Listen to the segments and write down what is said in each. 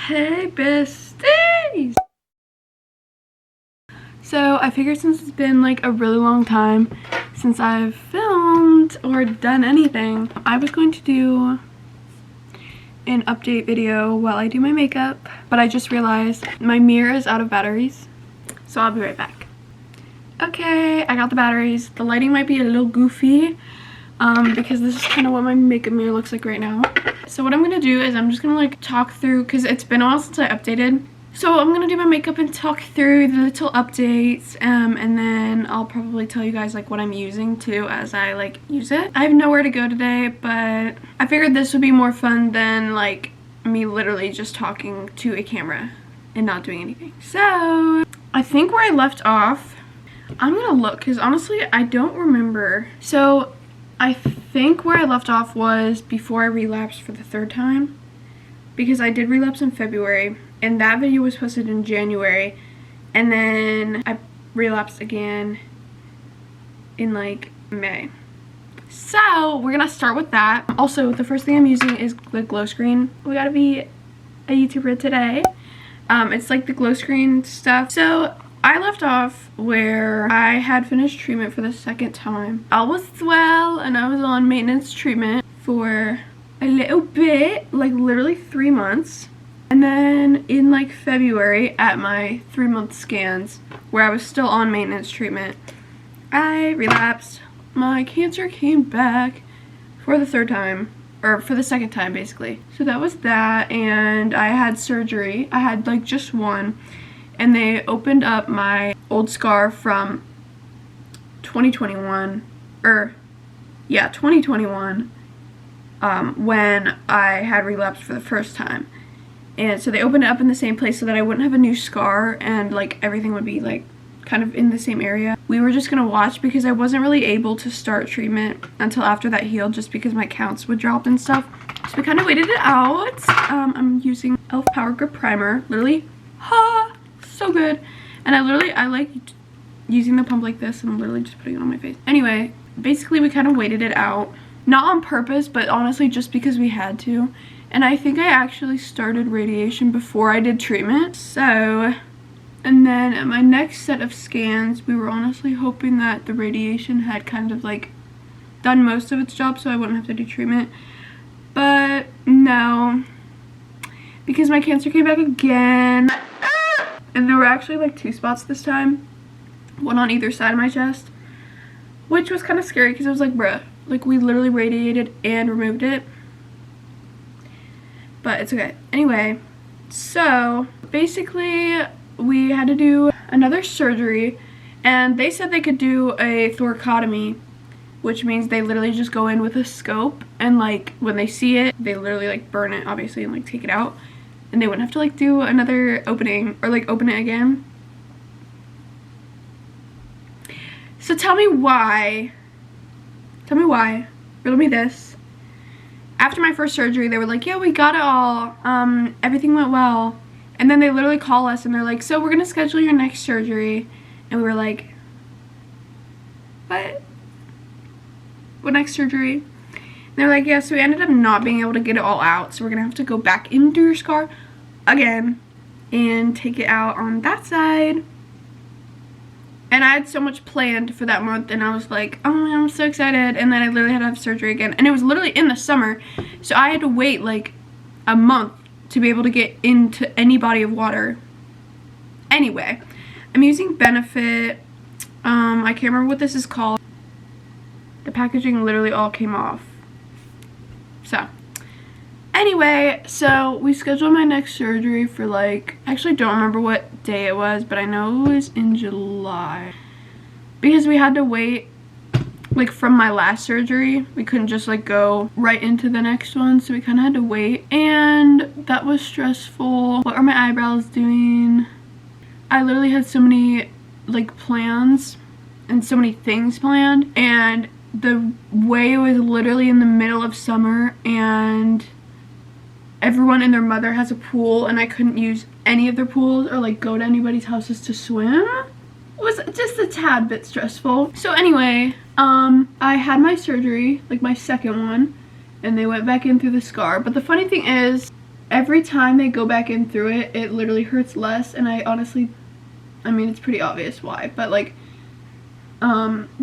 Hey besties! So I figured since it's been like a really long time since I've filmed or done anything, I was going to do an update video while I do my makeup, but I just realized my mirror is out of batteries, so I'll be right back. Okay, I got the batteries. The lighting might be a little goofy because this is kind of what my makeup mirror looks like right now. So what I'm gonna do is I'm just gonna like talk through, because it's been a while since I updated. So I'm gonna do my makeup and talk through the little updates, and then I'll probably tell you guys like what I'm using too as I like use it. I have nowhere to go today, but I figured this would be more fun than like me literally just talking to a camera and not doing anything. So I think where I left off, I'm gonna look because honestly I don't remember. So I think where I left off was before I relapsed for the third time, because I did relapse in February and that video was posted in January, and then I relapsed again in like May. So we're gonna start with that. Also, the first thing I'm using is the glow screen. We gotta be a YouTuber today. It's like the glow screen stuff. So I left off where I had finished treatment for the second time. I was well and I was on maintenance treatment for a little bit, like literally 3 months. And then in like February at my 3-month scans where I was still on maintenance treatment, I relapsed. My cancer came back for the third time, or for the second time basically. So that was that, and I had surgery. I had like just one, and they opened up my old scar from 2021, or yeah, 2021, when I had relapsed for the first time. And so they opened it up in the same place so that I wouldn't have a new scar and like everything would be like kind of in the same area. We were just gonna watch because I wasn't really able to start treatment until after that healed, just because my counts would drop and stuff. So we kind of waited it out. I'm using e.l.f. Power Grip Primer. Literally, so good. And I like using the pump like this, and I'm literally just putting it on my face. Anyway, basically we kind of waited it out. Not on purpose, but honestly just because we had to. And I think I actually started radiation before I did treatment. So, and then at my next set of scans, we were honestly hoping that the radiation had kind of like done most of its job so I wouldn't have to do treatment. But no, because my cancer came back again. And there were actually like 2 spots this time, one on either side of my chest, which was kind of scary because I was like, bruh, like we literally radiated and removed it. But it's okay. Anyway, so basically we had to do another surgery, and they said they could do a thoracotomy, which means they literally just go in with a scope, and like when they see it, they literally like burn it obviously and like take it out, and they wouldn't have to like do another opening or like open it again. So tell me why, riddle me this. After my first surgery, they were like, yeah, we got it all, everything went well. And then they literally call us and they're like, so we're gonna schedule your next surgery. And we were like, what next surgery? And they're like, yeah, so we ended up not being able to get it all out, so we're gonna have to go back into your scar again and take it out on that side. And I had so much planned for that month, and I was like, oh my God, I'm so excited. And then I literally had to have surgery again, and it was literally in the summer, so I had to wait like a month to be able to get into any body of water. Anyway, I'm using Benefit. I can't remember what this is called. The packaging literally all came off. So anyway, so we scheduled my next surgery for like, I actually don't remember what day it was, but I know it was in July, because we had to wait like from my last surgery. We couldn't just like go right into the next one, so we kind of had to wait, and that was stressful. What are my eyebrows doing? I literally had so many like plans and so many things planned, and the way it was literally in the middle of summer and everyone and their mother has a pool, and I couldn't use any of their pools or like go to anybody's houses to swim. It was just a tad bit stressful. So anyway, I had my surgery, like my second one, and they went back in through the scar. But the funny thing is, every time they go back in through it, it literally hurts less. And I honestly, I mean, it's pretty obvious why, but like,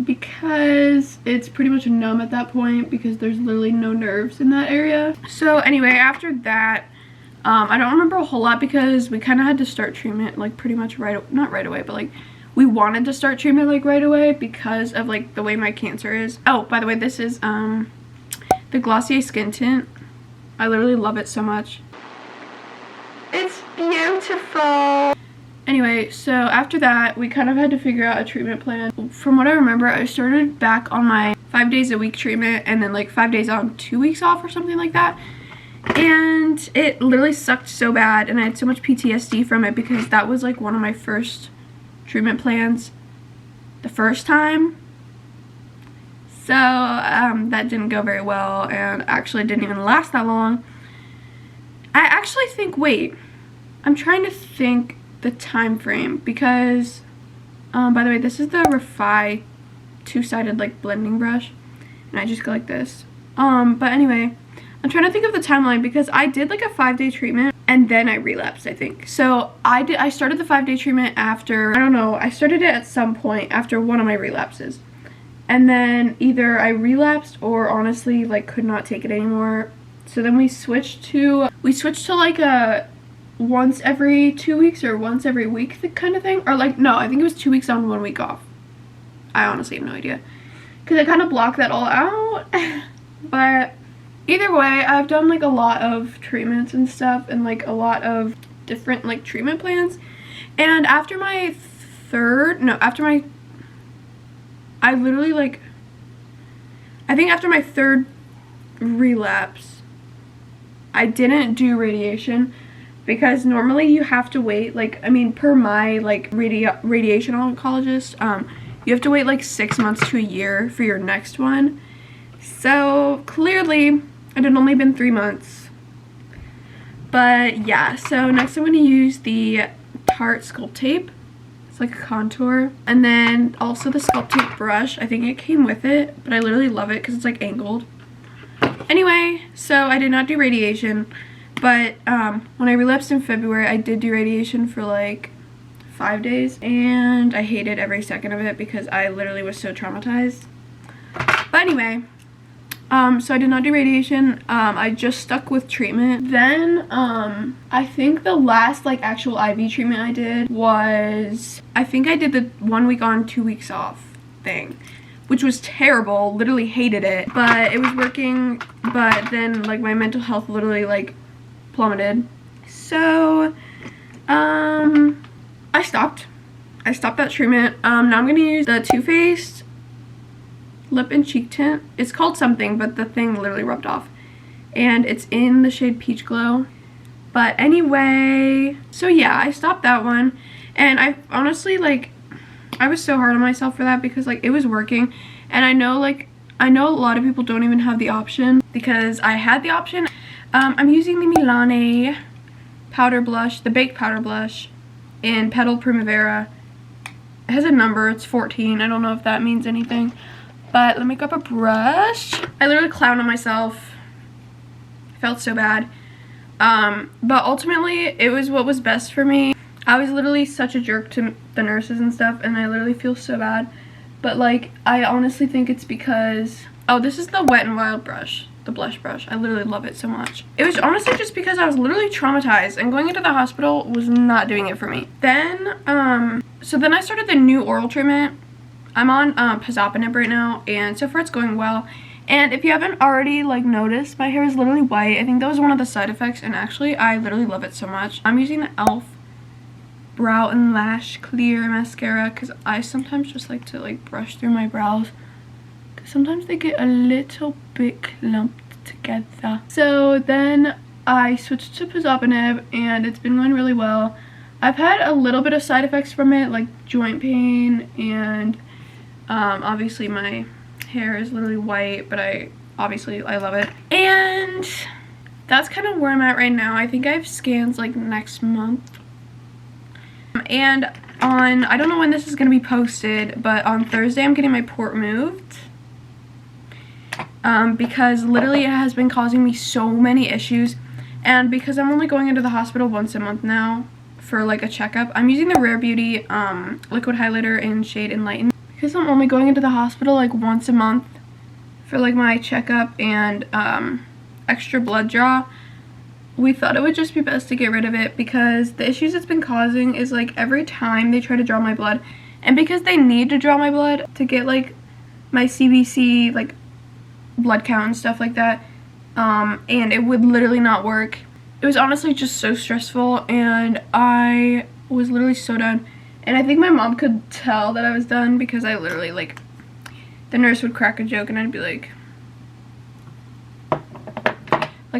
because it's pretty much numb at that point because there's literally no nerves in that area. So anyway, after that, I don't remember a whole lot because we kind of had to start treatment like pretty much not right away, but like we wanted to start treatment like right away because of like the way my cancer is. Oh, by the way, this is the Glossier skin tint. I literally love it so much. It's beautiful. Anyway, so after that, we kind of had to figure out a treatment plan. From what I remember, I started back on my 5 days a week treatment and then like 5 days on, 2 weeks off or something like that. And it literally sucked so bad and I had so much PTSD from it because that was like one of my first treatment plans the first time. So that didn't go very well and actually didn't even last that long. I actually think, wait, I'm trying to think the time frame because by the way, this is the Refi two-sided like blending brush and I just go like this. But anyway, I'm trying to think of the timeline because I did like a 5-day treatment and then I relapsed, I think. So I started the 5-day treatment after, I don't know, I started it at some point after one of my relapses. And then either I relapsed or honestly like could not take it anymore. So then we switched to like a once every 2 weeks or once every week kind of thing. Or like, no, I think it was 2 weeks on, 1 week off. I honestly have no idea. Because I kind of blocked that all out. But either way, I've done like a lot of treatments and stuff and like a lot of different like treatment plans. And after my I literally like, I think after my third relapse, I didn't do radiation because normally you have to wait like, I mean, per my like radiation oncologist, you have to wait like 6 months to a year for your next one. So clearly it had only been 3 months. But yeah, so next I'm going to use the Tarte Sculpt Tape. It's like a contour. And then also the Sculpt Tape brush. I think it came with it, but I literally love it because it's like angled. Anyway, so I did not do radiation, but when I relapsed in February, I did do radiation for like 5 days, and I hated every second of it because I literally was so traumatized. But anyway, so I did not do radiation. I just stuck with treatment. Then I think the last like actual IV treatment I did was, I think I did the 1 week on, 2 weeks off thing, which was terrible. Literally hated it, but it was working. But then like my mental health literally like plummeted. So I stopped that treatment. Now I'm gonna use the Too Faced lip and cheek tint. It's called something, but the thing literally rubbed off, and it's in the shade Peach Glow. But anyway, so yeah, I stopped that one, and I honestly like, I was so hard on myself for that because like it was working, and I know a lot of people don't even have the option because I had the option. I'm using the Milani powder blush, the baked powder blush in Petal Primavera. It has a number, it's 14. I don't know if that means anything. But let me grab a brush. I literally clowned on myself. I felt so bad. But ultimately, it was what was best for me. I was literally such a jerk to the nurses and stuff, and I literally feel so bad. But like, I honestly think it's because, oh, this is the Wet n Wild brush, the blush brush. I literally love it so much. It was honestly just because I was literally traumatized, and going into the hospital was not doing it for me. Then, so then I started the new oral treatment. I'm on pazopanib right now, and so far it's going well. And if you haven't already like noticed, my hair is literally white. I think that was one of the side effects, and actually I literally love it so much. I'm using the e.l.f. Brow and Lash Clear Mascara because I sometimes just like to like brush through my brows because sometimes they get a little bit clumped together. So then I switched to pazopanib, and it's been going really well. I've had a little bit of side effects from it, like joint pain, and obviously my hair is literally white, but I love it. And that's kind of where I'm at right now. I think I have scans like next month. And on, I don't know when this is going to be posted, but on Thursday I'm getting my port moved. Because literally it has been causing me so many issues. And because I'm only going into the hospital once a month now for like a checkup, I'm using the Rare Beauty liquid highlighter in shade Enlighten. Because I'm only going into the hospital like once a month for like my checkup and extra blood draw, we thought it would just be best to get rid of it, because the issues it's been causing is like every time they try to draw my blood, and because they need to draw my blood to get like my CBC like blood count and stuff like that, and it would literally not work. It was honestly just so stressful, and I was literally so done. And I think my mom could tell that I was done, because I literally, like, the nurse would crack a joke and I'd be like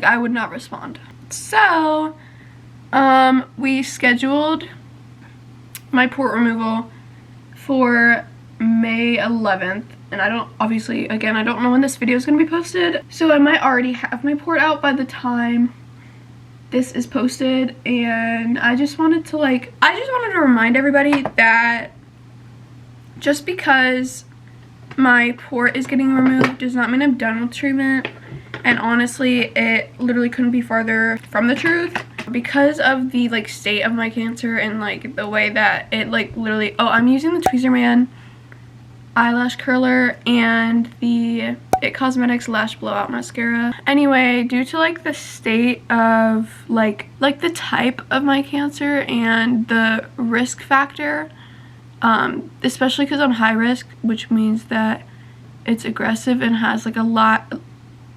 I would not respond. So we scheduled my port removal for May 11th, and I don't, obviously, again, I don't know when this video is going to be posted, so I might already have my port out by the time this is posted. And I just wanted to remind everybody that just because my port is getting removed does not mean I'm done with treatment. And honestly, it literally couldn't be farther from the truth, because of the like state of my cancer and like the way that it like literally, oh, I'm using the Tweezerman eyelash curler and the It Cosmetics lash blowout mascara. Anyway, due to like the state of like the type of my cancer and the risk factor, especially because I'm high risk, which means that it's aggressive and has like a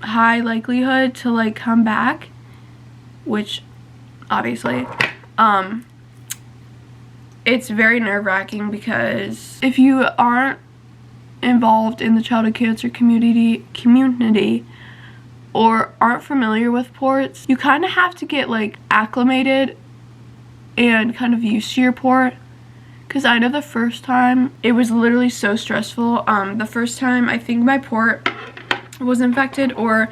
high likelihood to like come back, which obviously it's very nerve-wracking, because if you aren't involved in the childhood cancer community or aren't familiar with ports, you kind of have to get like acclimated and kind of used to your port. Because I know the first time it was literally so stressful. The first time I think my port was infected, or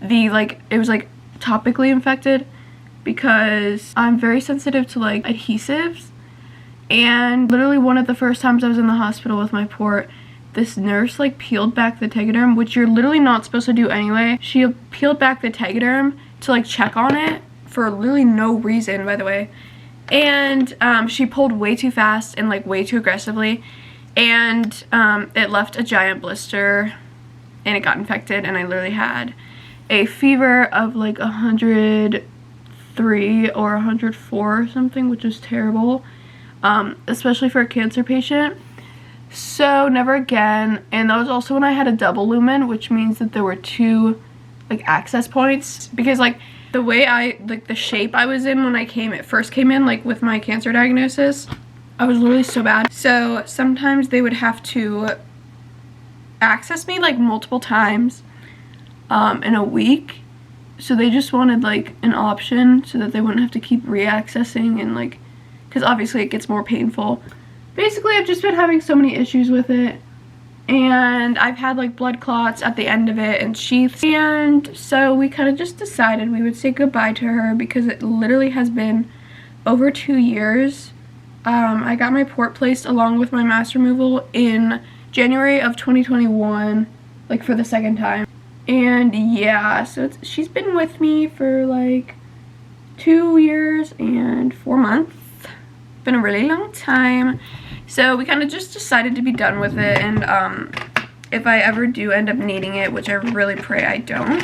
it was like topically infected, because I'm very sensitive to like adhesives. And literally one of the first times I was in the hospital with my port, this nurse like peeled back the tegaderm, which you're literally not supposed to do anyway. She peeled back the tegaderm to like check on it for literally no reason, by the way. And she pulled way too fast and like way too aggressively, and it left a giant blister and it got infected, and I literally had a fever of like 103 or 104 or something, which is terrible, especially for a cancer patient. So never again. And that was also when I had a double lumen, which means that there were two like access points, because like the way the shape I was in when I first came in like with my cancer diagnosis, I was literally so bad. So sometimes they would have to access me like multiple times in a week. So they just wanted like an option so that they wouldn't have to keep re-accessing, and like, because obviously it gets more painful. Basically, I've just been having so many issues with it, and I've had like blood clots at the end of it and sheaths, and so we kind of just decided we would say goodbye to her, because it literally has been over 2 years. I got my port placed along with my mass removal in January of 2021, like for the second time. And yeah, so she's been with me for like 2 years and 4 months. Been a really long time. So we kind of just decided to be done with it, and if I ever do end up needing it, which I really pray I don't,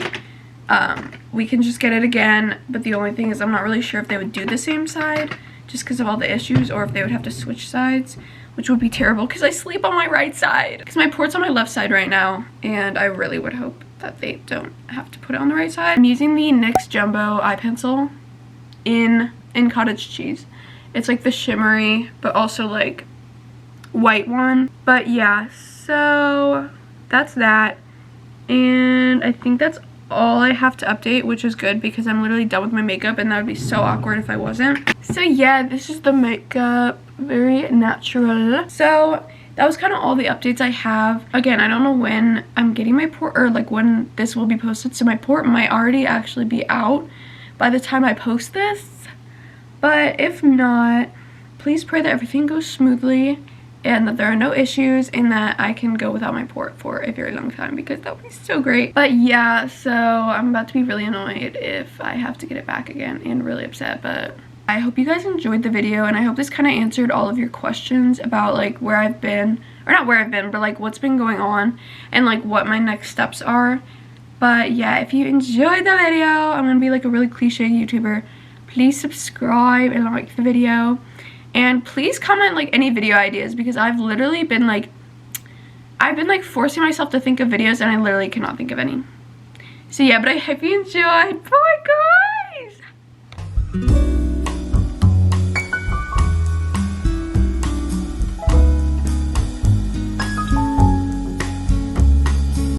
we can just get it again. But the only thing is I'm not really sure if they would do the same side just because of all the issues, or if they would have to switch sides, which would be terrible because I sleep on my right side, because my port's on my left side right now, and I really would hope that they don't have to put it on the right side. I'm using the NYX Jumbo eye pencil in cottage cheese. It's like the shimmery but also like white one. But yeah, so that's that, and I think that's all I have to update, which is good because I'm literally done with my makeup, and that would be so awkward if I wasn't. So yeah, this is the makeup, very natural. So that was kind of all the updates I have. Again, I don't know when I'm getting my port, or like when this will be posted, so my port might already actually be out by the time I post this. But if not, please pray that everything goes smoothly, and that there are no issues and that I can go without my port for a very long time, because that would be so great. But yeah, so I'm about to be really annoyed if I have to get it back again, and really upset. But I hope you guys enjoyed the video, and I hope this kind of answered all of your questions about like where I've been, or not where I've been, but like what's been going on and like what my next steps are. But yeah, if you enjoyed the video, I'm gonna be like a really cliche YouTuber, please subscribe and like the video, and please comment like any video ideas, because I've literally been like forcing myself to think of videos and I literally cannot think of any. So yeah, but I hope you enjoyed. Bye guys.